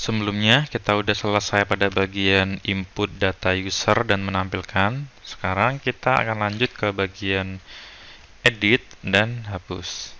Sebelumnya kita udah selesai pada bagian input data user dan menampilkan. Sekarang kita akan lanjut ke bagian edit dan hapus.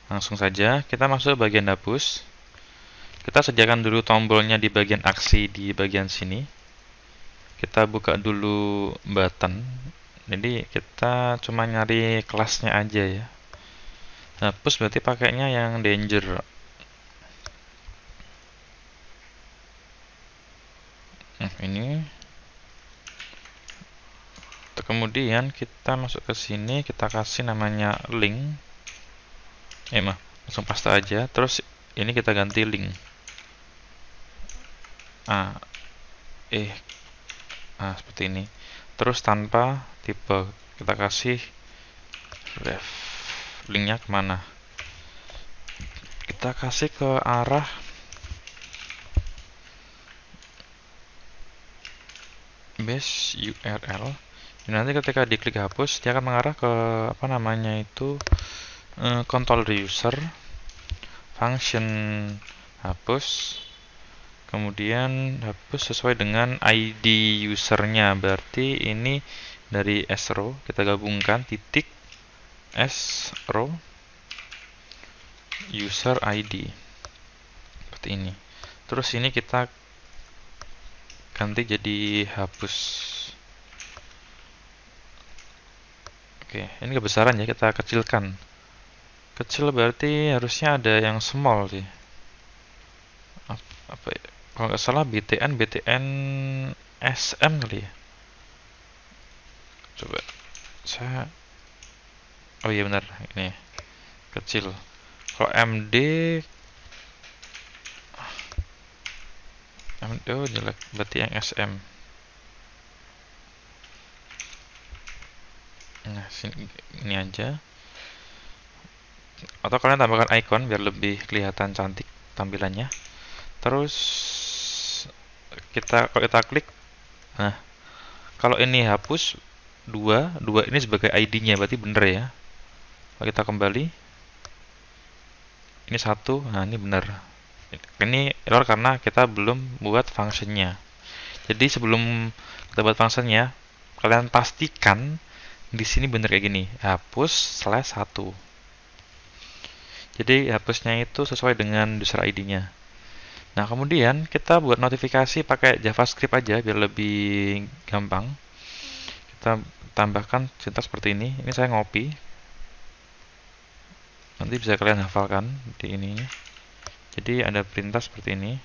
Langsung saja kita masuk bagian hapus. Kita sediakan dulu tombolnya di bagian aksi di bagian sini. Kita buka dulu button. Jadi kita cuma nyari kelasnya aja ya. Hapus berarti pakainya yang danger. Ini. Kemudian kita masuk ke sini, kita kasih namanya link. Langsung paste aja. Terus ini kita ganti link. Seperti ini. Terus tanpa tipe, kita kasih ref. Linknya kemana? Kita kasih ke arah base URL. Nanti ketika diklik hapus, dia akan mengarah ke control user, function hapus, kemudian hapus sesuai dengan ID usernya. Berarti ini dari srow kita gabungkan titik srow user ID seperti ini. Terus ini kita ganti jadi hapus. Oke, ini kebesaran ya, kita kecilkan. Kecil berarti harusnya ada yang small sih. Kalau nggak salah BTN SM kali ya. Coba saya. Oh iya benar, ini kecil. Kalau MD jelek, berarti yang SM. Nah, ini aja. Atau kalian tambahkan icon biar lebih kelihatan cantik tampilannya. Terus kalau kita klik, nah kalau ini hapus 2 ini sebagai ID-nya, berarti bener ya. Kalau kita kembali, ini 1, nah ini bener. Ini error karena kita belum buat functionnya. Jadi sebelum kita buat functionnya, kalian pastikan di sini bener kayak gini, hapus/1. Jadi hapusnya itu sesuai dengan user ID-nya. Nah, kemudian kita buat notifikasi pakai JavaScript aja biar lebih gampang. Kita tambahkan sintak seperti ini. Ini saya ngopi. Nanti bisa kalian hafalkan di ininya. Jadi ada perintah seperti ini.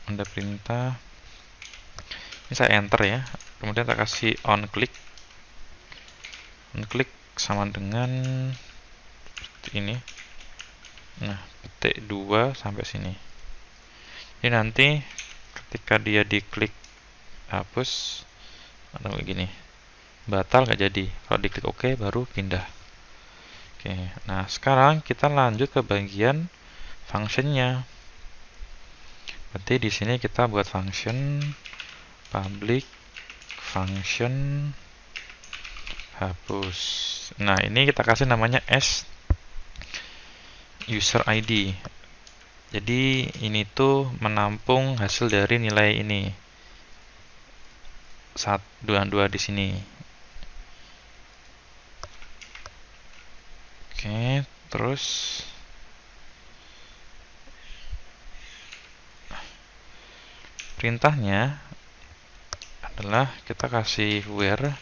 Ada perintah. Ini saya enter ya. Kemudian kita kasih on click. On click sama dengan seperti ini. Nah, petik 2 sampai sini. Jadi nanti ketika dia diklik hapus atau begini, batal nggak jadi. Kalau diklik OK baru pindah. Oke, nah sekarang kita lanjut ke bagian functionnya. Berarti di sini kita buat function public function hapus. Nah, ini kita kasih namanya s user ID. Jadi ini tuh menampung hasil dari nilai ini. 1, 2 di sini. Oke, terus perintahnya adalah kita kasih where,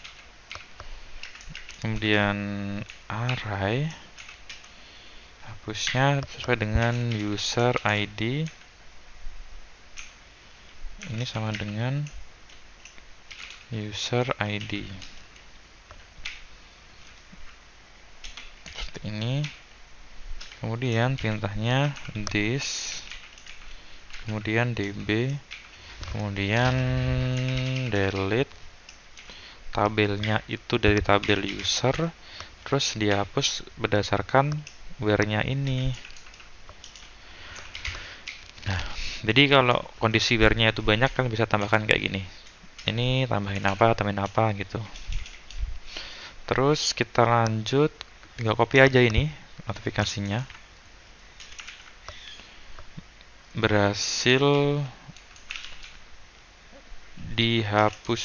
kemudian array, hapusnya sesuai dengan user ID. Ini sama dengan user ID. Seperti ini. Kemudian perintahnya this, kemudian db, kemudian delete tabelnya itu dari tabel user, terus dihapus berdasarkan where-nya ini. Nah, jadi kalau kondisi where-nya itu banyak kan bisa tambahkan kayak gini. Ini tambahin apa gitu. Terus kita lanjut, tinggal copy aja ini notifikasinya. berhasil dihapus.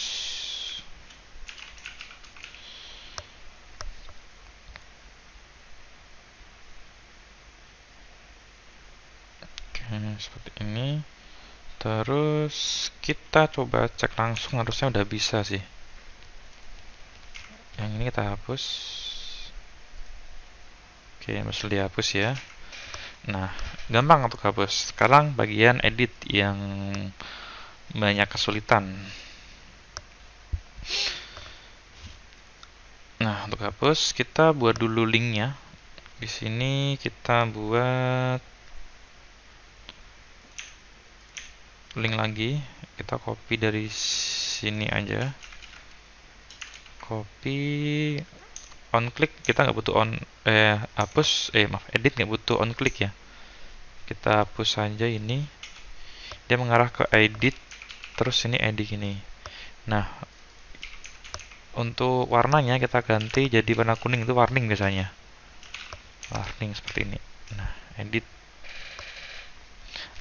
Oke, seperti ini. Terus kita coba cek langsung, harusnya udah bisa sih. Yang ini kita hapus. Oke, mesti dihapus ya. Nah, gampang untuk hapus. Sekarang bagian edit yang banyak kesulitan. Nah, untuk hapus kita buat dulu linknya. Di sini kita buat link lagi. Kita copy dari sini aja. Copy, on click kita nggak butuh hapus, edit nggak butuh on click ya. Kita hapus saja ini. Dia mengarah ke edit, terus ini edit ini. Nah, untuk warnanya kita ganti jadi warna kuning, itu warning biasanya. Warning seperti ini. Nah, edit.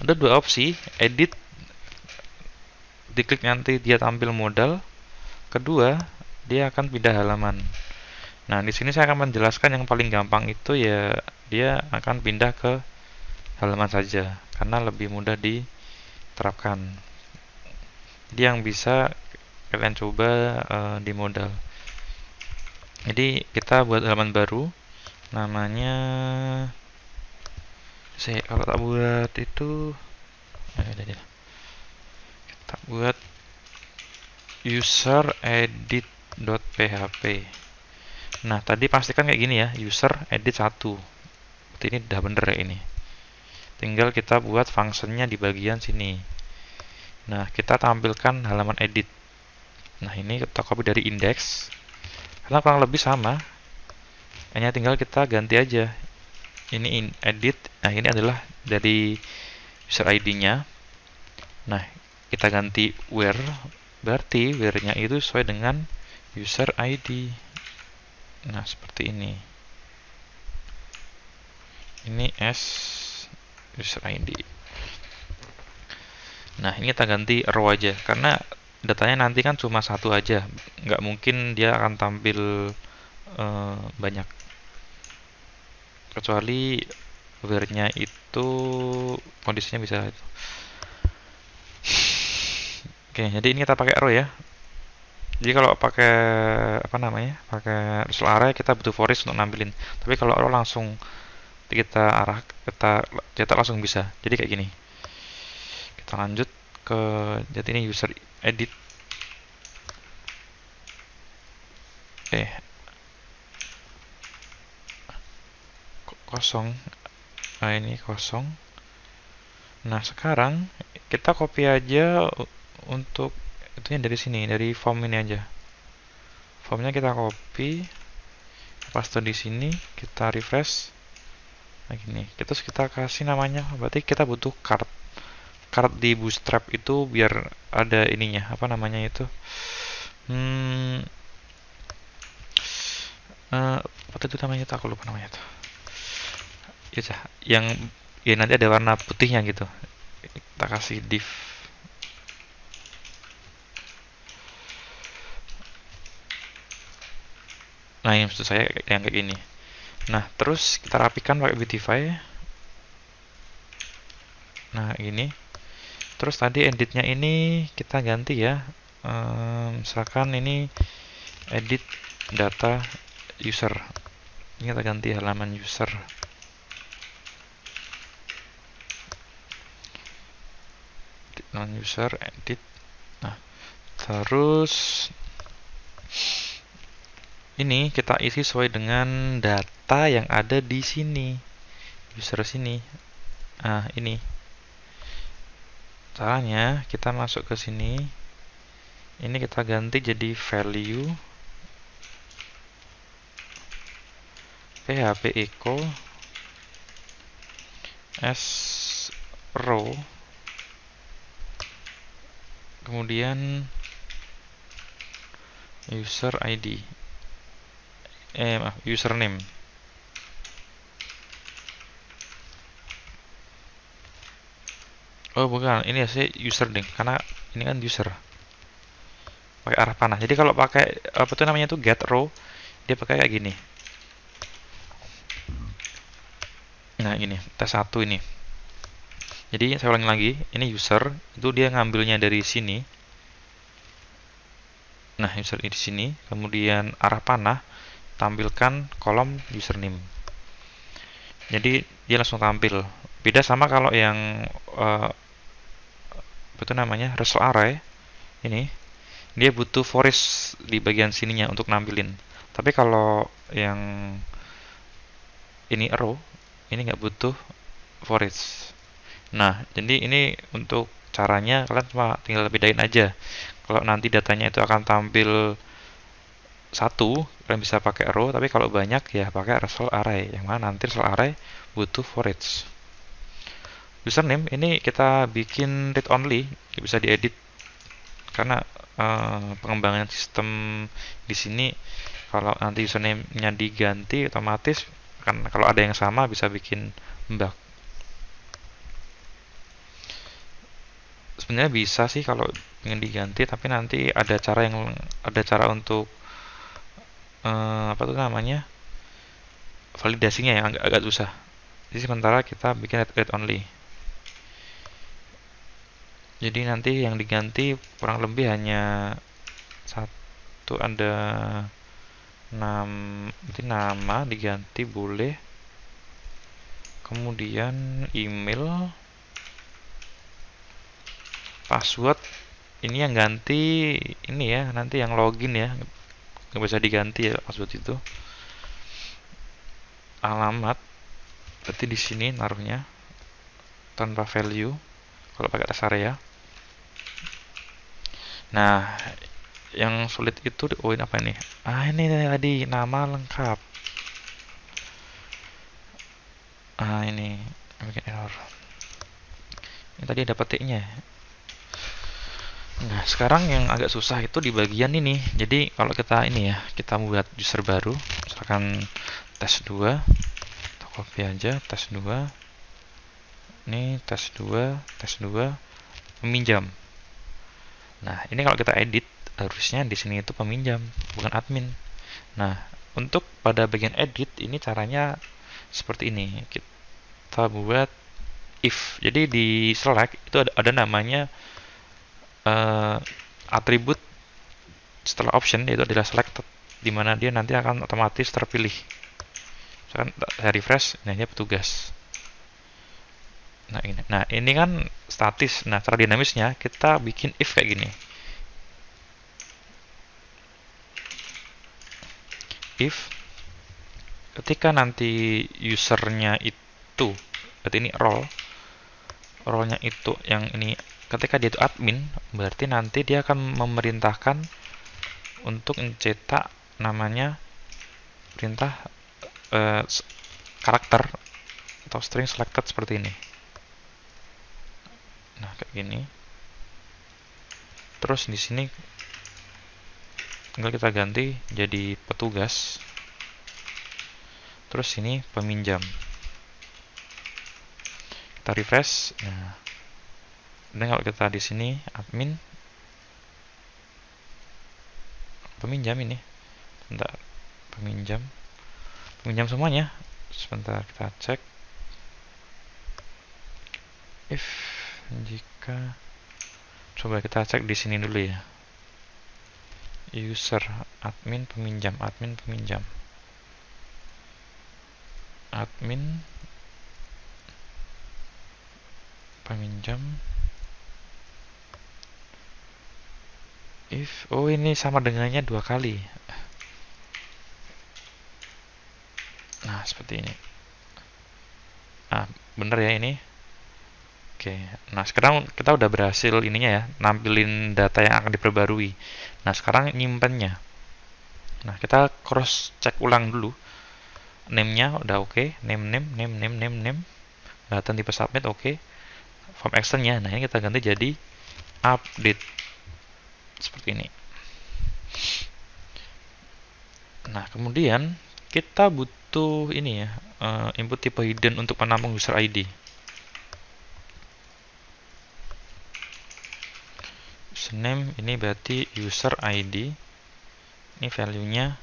Ada dua opsi, edit diklik nanti dia tampil modal. Kedua, dia akan pindah halaman. Nah, di sini saya akan menjelaskan yang paling gampang itu ya dia akan pindah ke halaman saja karena lebih mudah diterapkan. Jadi yang bisa kalian coba di modal. Jadi kita buat halaman baru, namanya kalau tak buat itu kita buat user edit.php. Nah, tadi pastikan kayak gini ya, user edit 1. Berarti ini udah bener ya ini. Tinggal kita buat functionnya di bagian sini. Nah, kita tampilkan halaman edit. Nah, ini kita copy dari index. Karena kurang lebih sama. Hanya tinggal kita ganti aja. Ini edit. Nah, ini adalah dari user ID-nya. Nah, kita ganti where. Berarti where-nya itu sesuai dengan user ID. Nah, seperti ini. Ini as user ID. Nah, ini kita ganti row aja karena datanya nanti kan cuma satu aja, nggak mungkin dia akan tampil banyak, kecuali where-nya itu kondisinya bisa itu. Oke, jadi ini kita pakai row ya. Jadi kalau pakai pakai result array kita butuh for each untuk nampilin. Tapi kalau row langsung kita cetak langsung bisa. Jadi kayak gini. Kita lanjut ke jadi ini user edit. Kosong. Nah, ini kosong. Nah, sekarang kita copy aja untuk itunya dari sini, dari form ini aja. Formnya kita copy, paste di sini, kita refresh. Nah, gini. Terus kita kasih namanya, berarti kita butuh card. Card di Bootstrap itu biar ada ininya, apa namanya itu? Apa itu namanya itu? Aku lupa namanya itu. Ya, yang ya nanti ada warna putihnya gitu. Kita kasih div. Nah, yang maksud saya yang kayak gini. Nah, terus kita rapikan pakai Beautify. Nah, ini. Terus tadi editnya ini kita ganti ya. Misalkan ini edit data user. Ini kita ganti halaman user. Non user edit. Nah, terus ini kita isi sesuai dengan data yang ada di sini, user sini. Nah, ini caranya kita masuk ke sini. Ini kita ganti jadi value php echo as row, kemudian user ID, username. Oh bukan, ini sih user ding, karena ini kan user pakai arah panah. Jadi kalau pakai apa tuh namanya tuh get row, dia pakai kayak gini. Nah ini tes 1 ini. Jadi saya ulangi lagi, ini user itu dia ngambilnya dari sini. Nah user di sini, kemudian arah panah tampilkan kolom username. Jadi dia langsung tampil. Beda sama kalau yang apa itu namanya result array ini, dia butuh forest di bagian sininya untuk nampilin. Tapi kalau yang ini arrow, ini nggak butuh forest. Nah, jadi ini untuk caranya kalian cuma tinggal bedain aja. Kalau nanti datanya itu akan tampil satu, kalian bisa pakai arrow, tapi kalau banyak ya pakai result array. Yang mana nanti result array butuh forage. Username ini kita bikin read only, bisa diedit karena pengembangan sistem di sini kalau nanti username-nya diganti otomatis kan kalau ada yang sama bisa bikin bug. Sebenarnya bisa sih kalau ingin diganti, tapi nanti ada cara untuk apa tuh namanya validasinya yang agak susah. Jadi sementara kita bikin read only. Jadi nanti yang diganti kurang lebih hanya satu, ada nanti nama diganti boleh, kemudian email, password ini yang ganti ini ya, nanti yang login ya nggak bisa diganti ya password itu. Alamat berarti di sini naruhnya tanpa value kalau pakai rest area. Nah yang sulit itu apa ini? Ini tadi nama lengkap. Ini bikin error. Ini tadi ada petiknya. Nah sekarang yang agak susah itu di bagian ini. Jadi kalau kita ini ya, kita buat user baru, misalkan tes 2, kita copy aja tes 2. Ini tes 2, peminjam. Nah ini kalau kita edit harusnya di sini itu peminjam, bukan admin. Nah untuk pada bagian edit ini caranya seperti ini. Kita buat if. Jadi di select itu ada namanya atribut setelah option, yaitu adalah selected, di mana dia nanti akan otomatis terpilih. Misalkan saya refresh, nah ini petugas. Nah ini kan statis. Nah cara dinamisnya kita bikin if kayak gini. If ketika nanti usernya itu, berarti ini role-nya itu yang ini, ketika dia itu admin, berarti nanti dia akan memerintahkan untuk mencetak namanya perintah karakter atau string selected seperti ini. Nah kayak gini. Terus di sini tinggal kita ganti jadi petugas. Terus ini peminjam. Kita refresh. Nah, dan kalau kita di sini admin peminjam ini, sebentar, peminjam semuanya. Sebentar kita cek. If jika coba kita cek di sini dulu ya. User admin peminjam, admin peminjam. Admin peminjam. If ini sama dengannya 2 kali. Nah, seperti ini. Bener ya ini. Oke, nah sekarang kita udah berhasil ininya ya, nampilin data yang akan diperbarui. Nah sekarang nyimpennya. Nah kita cross check ulang dulu. Name-nya udah oke, name. Data tipe submit oke. Form action-nya, nah ini kita ganti jadi update seperti ini. Nah kemudian kita butuh ini ya, input tipe hidden untuk penampung user ID. username ini berarti user ID. Ini value-nya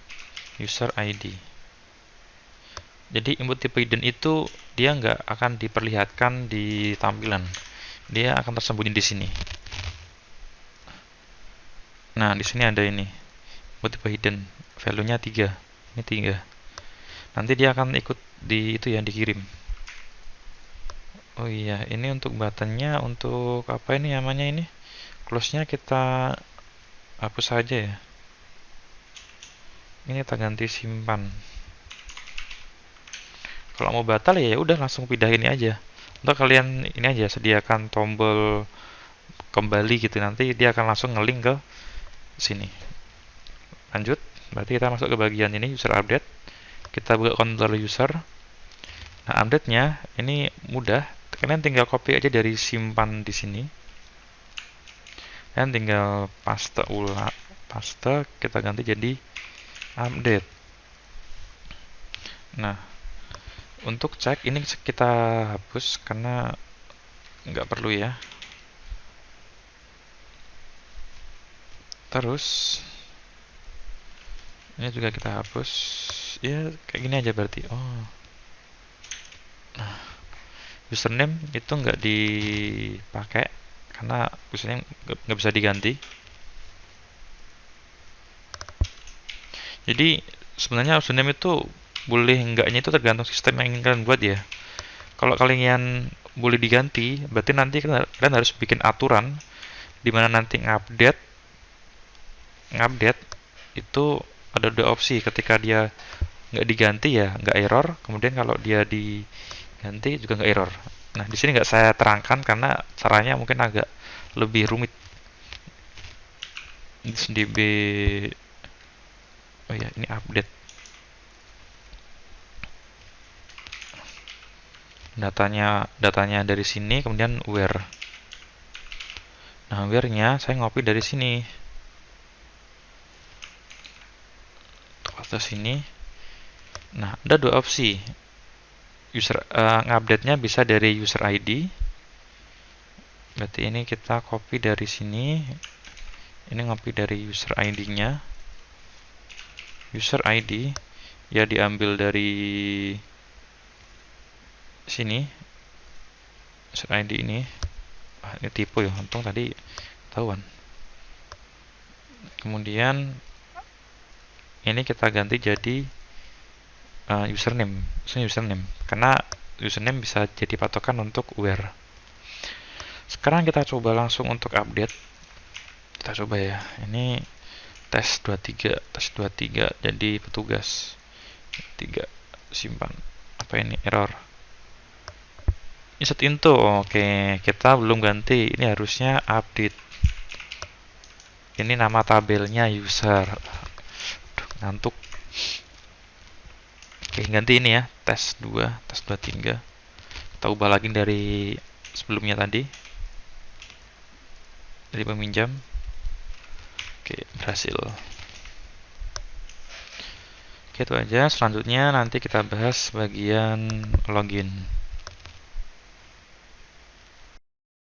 user ID. Jadi input tipe hidden itu dia nggak akan diperlihatkan di tampilan. Dia akan tersembunyi di sini. Nah, di sini ada ini. Input tipe hidden. Value-nya 3. Ini 3. Nanti dia akan ikut di itu yang dikirim. Oh iya, ini untuk buttonnya, untuk apa ini namanya ini? Close-nya kita hapus saja ya. Ini kita ganti simpan. Kalau mau batal ya udah langsung pindah ini aja. Untuk kalian ini aja sediakan tombol kembali gitu, nanti dia akan langsung ngelink ke sini. Lanjut, berarti kita masuk ke bagian ini user update. Kita buka controller user. Nah, update-nya ini mudah. Kalian tinggal copy aja dari simpan di sini. Dan tinggal paste ulang, paste kita ganti jadi update. Nah, untuk cek ini kita hapus karena nggak perlu ya. Terus ini juga kita hapus. Ya kayak gini aja berarti. Oh, nah, username itu nggak dipakai karena username nggak bisa diganti. Jadi sebenarnya username itu boleh enggaknya itu tergantung sistem yang ingin kalian buat ya. Kalau kalian boleh diganti, berarti nanti kalian harus bikin aturan di mana nanti ngupdate itu ada 2 opsi. Ketika dia nggak diganti ya nggak error, kemudian kalau dia diganti juga nggak error. Nah, di sini nggak saya terangkan karena caranya mungkin agak lebih rumit. DB, oh ya, ini update. Datanya dari sini, kemudian where. Nah, where-nya saya ngopi dari sini. Atau sini. Nah, ada 2 opsi. Ngupdate-nya bisa dari user ID. Berarti ini kita copy dari sini. Ini ngopi dari user ID-nya. User ID ya diambil dari sini. User ID ini. Ini tipe ya, untung tadi ketahuan. Kemudian ini kita ganti jadi username karena username bisa jadi patokan untuk where. Sekarang kita coba langsung untuk update. Kita coba ya. Ini tes 23 jadi petugas 3 simpan. Apa ini error? Insert into. Oke, kita belum ganti. Ini harusnya update. Ini nama tabelnya user. Aduh, ngantuk. Oke, ganti ini ya, tes 23. Kita ubah lagi dari sebelumnya tadi. Dari peminjam. Oke, berhasil. Oke, itu aja. Selanjutnya nanti kita bahas bagian login.